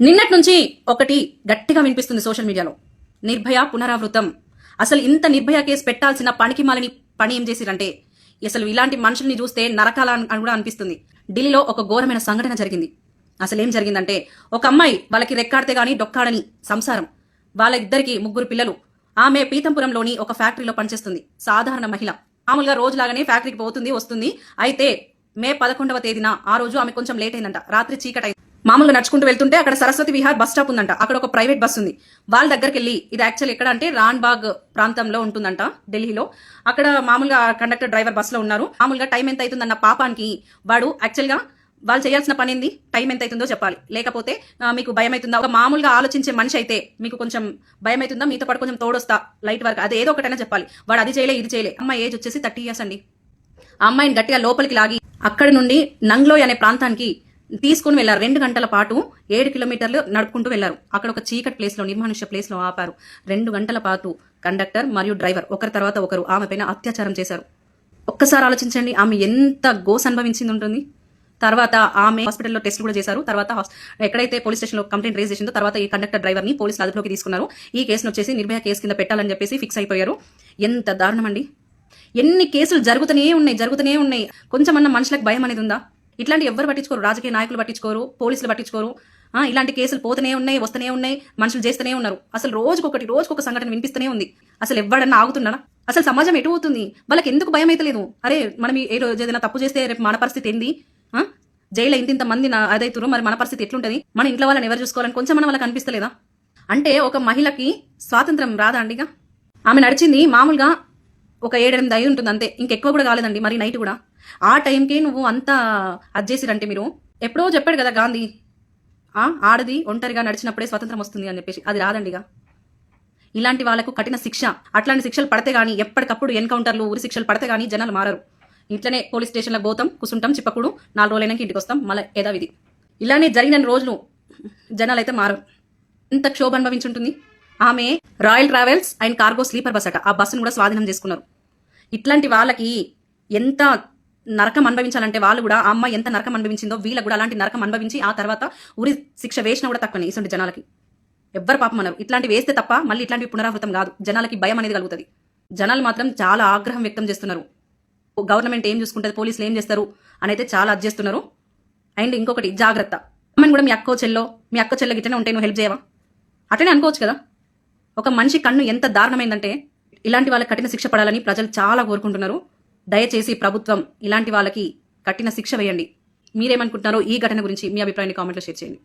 నిన్నటి నుంచి ఒకటి గట్టిగా వినిపిస్తుంది సోషల్ మీడియాలో, నిర్భయ పునరావృతం. అసలు ఇంత నిర్భయ కేసు పెట్టాల్సిన పనికిమాలని పని ఏం చేసిరంటే, అసలు ఇలాంటి మనుషుల్ని చూస్తే నరకాల అని కూడా అనిపిస్తుంది. ఢిల్లీలో ఒక ఘోరమైన సంఘటన జరిగింది. అసలు ఏం జరిగిందంటే, ఒక అమ్మాయి వాళ్ళకి రెక్కాడితే గానీ డొక్కాడని సంసారం, వాళ్ళ ఇద్దరికి 3 పిల్లలు. ఆమె పీతంపురంలోని ఒక ఫ్యాక్టరీలో పనిచేస్తుంది. సాధారణ మహిళ, మామూలుగా రోజులాగానే ఫ్యాక్టరీకి పోతుంది వస్తుంది. అయితే మే 11వ తేదీన ఆ రోజు ఆమె కొంచెం లేట్ అయిందంట. రాత్రి చీకటి మామూలుగా నడుచుకుంటూ వెళ్తుంటే అక్కడ సరస్వతి విహార్ బస్ స్టాప్ ఉందంట. అక్కడ ఒక ప్రైవేట్ బస్ ఉంది. వాళ్ళ దగ్గరికి వెళ్ళి, ఇది యాక్చువల్ ఎక్కడ అంటే రాన్బాగ్ ప్రాంతంలో ఉంటుందంట ఢిల్లీలో. అక్కడ మామూలుగా కండక్టర్ డ్రైవర్ బస్ లో ఉన్నారు. మామూలుగా టైం ఎంత అవుతుందన్న పాపానికి వాడు యాక్చువల్ గా వాళ్ళు చేయాల్సిన పని ఏంది, టైం ఎంత అవుతుందో చెప్పాలి. లేకపోతే మీకు భయం అవుతుందా, ఒక మామూలుగా ఆలోచించే మనిషి అయితే మీకు కొంచెం భయం అవుతుందా, మీతో పాటు కొంచెం తోడొస్తా లైట్ వర్క్, అది ఏదో ఒకటైనా చెప్పాలి. వాడు అది చేయలే ఇది చేయలే. అమ్మాయి ఏజ్ వచ్చేసి 30 years అండి. ఆ అమ్మాయిని గట్టిగా లోపలికి లాగి అక్కడి నుండి నంగ్లోయ్ అనే ప్రాంతానికి తీసుకుని వెళ్లారు. 2 గంటల పాటు 7 కిలోమీటర్లు నడుపుకుంటూ వెళ్లారు. అక్కడ ఒక చీకటి ప్లేస్ లో, నిర్మానుష్య ప్లేస్ లో ఆపారు. 2 గంటల పాటు కండక్టర్ మరియు డ్రైవర్ ఒకరి తర్వాత ఒకరు ఆమె పైన అత్యాచారం చేశారు. ఒక్కసారి ఆలోచించండి, ఆమె ఎంత గోస్ అనుభవించింది ఉంటుంది. తర్వాత ఆమె హాస్పిటల్లో టెస్ట్ కూడా చేశారు. తర్వాత ఎక్కడైతే పోలీస్ స్టేషన్ లో కంప్లైంట్ రేజ్ చేసిందో తర్వాత ఈ కండక్టర్ డ్రైవర్ ని పోలీసులు అదుపులోకి తీసుకున్నారు. ఈ కేసును వచ్చేసి నిర్భయ కేసు కింద పెట్టాలని చెప్పేసి ఫిక్స్ అయిపోయారు. ఎంత దారుణం అండి. ఎన్ని కేసులు జరుగుతూనే ఉన్నాయి. కొంచెమన్నా మనుషులకు భయం అనేది ఉందా? ఇట్లాంటి ఎవరు పట్టించుకోరు. రాజకీయ నాయకులు పట్టించుకోరు, పోలీసులు పట్టించుకోరు. ఇలాంటి కేసులు పోతూనే ఉన్నాయి, వస్తూనే ఉన్నాయి, మనుషులు చేస్తూనే ఉన్నారు. అసలు రోజుకొక సంఘటన వినిపిస్తూనే ఉంది. అసలు ఎవడన్నా ఆగుతున్నాడా? అసలు సమాజం ఎటు అవుతుంది? వాళ్ళకి ఎందుకు భయం అయితే లేదు? అరే మనం ఏ రోజు ఏదైనా తప్పు చేస్తే రేపు మన పరిస్థితి ఏంది? జైల్లో ఇంత మంది అదైతురు, మరి మన పరిస్థితి ఎట్లుంటది? మన ఇంట్లో వాళ్ళని ఎవరు చూసుకోవాలని కొంచెం మన వాళ్ళకి అనిపిస్తలేదా? అంటే ఒక మహిళకి స్వాతంత్రం రాదా అండిగా? ఆమె నడిచింది మామూలుగా ఒక 7-8 అయి ఉంటుంది అంతే, ఇంకెక్కువ కూడా కాలేదండి. మరి నైట్ కూడా ఆ టైంకి నువ్వు అంతా అజ్జేసిరంటే, మీరు ఎప్పుడో చెప్పాడు కదా గాంధీ, ఆడది ఒంటరిగా నడిచినప్పుడే స్వతంత్రం వస్తుంది అని చెప్పేసి. అది రాదండిగా. ఇలాంటి వాళ్ళకు కఠిన శిక్ష, అట్లాంటి శిక్షలు పడితే గానీ, ఎప్పటికప్పుడు ఎన్కౌంటర్లు, ఉరి శిక్షలు పడితే గానీ జనాలు మారరు. ఇట్లనే పోలీస్ స్టేషన్లకు పోతాం, కూర్చుంటాం, చిప్పకుడు 4 రోజులైనాక ఇంటికి వస్తాం, మళ్ళీ యథావిధి. ఇలానే జరిగిన రోజులు జనాలు అయితే మారరు. ఎంత క్షోభ అనుభవించుంటుంది. ఆమె royal travels and cargo sleeper bus అట, ఆ బస్సును కూడా స్వాధీనం చేసుకున్నారు. ఇట్లాంటి వాళ్ళకి ఎంత నరకం అనుభవించాలంటే, వాళ్ళు కూడా ఆ అమ్మాయి ఎంత నరకం అనుభవించిందో వీళ్ళకి కూడా అలాంటి నరకం అనుభవించి ఆ తర్వాత ఉరి శిక్ష వేసినా కూడా తక్కువనే. ఇటువంటి జనాలకి ఎవ్వరు పాపం అన్నారు. ఇట్లాంటి వేస్తే తప్ప మళ్ళీ ఇట్లాంటివి పునరావృతం కాదు. జనాలకి భయం అనేది కలుగుతుంది. జనాలు మాత్రం చాలా ఆగ్రహం వ్యక్తం చేస్తున్నారు. గవర్నమెంట్ ఏం చూసుకుంటుంది, పోలీసులు ఏం చేస్తారు అనేది చాలా అడ్జేస్తున్నారు. అండ్ ఇంకొకటి జాగ్రత్త, అమ్మని కూడా మీ అక్క చెల్లె గిట్లనే ఉంటే నువ్వు హెల్ప్ చేయవా? అట్లనే అనుకోవచ్చు కదా. ఒక మనిషి కన్ను ఎంత దారుణమైందంటే, ఇలాంటి వాళ్ళకి కఠిన శిక్ష పడాలని ప్రజలు చాలా కోరుకుంటున్నారు. దయచేసి ప్రభుత్వం ఇలాంటి వాళ్ళకి కఠిన శిక్ష వేయండి. మీరేమనుకుంటున్నారో ఈ ఘటన గురించి మీ అభిప్రాయాన్ని కామెంట్లో షేర్ చేయండి.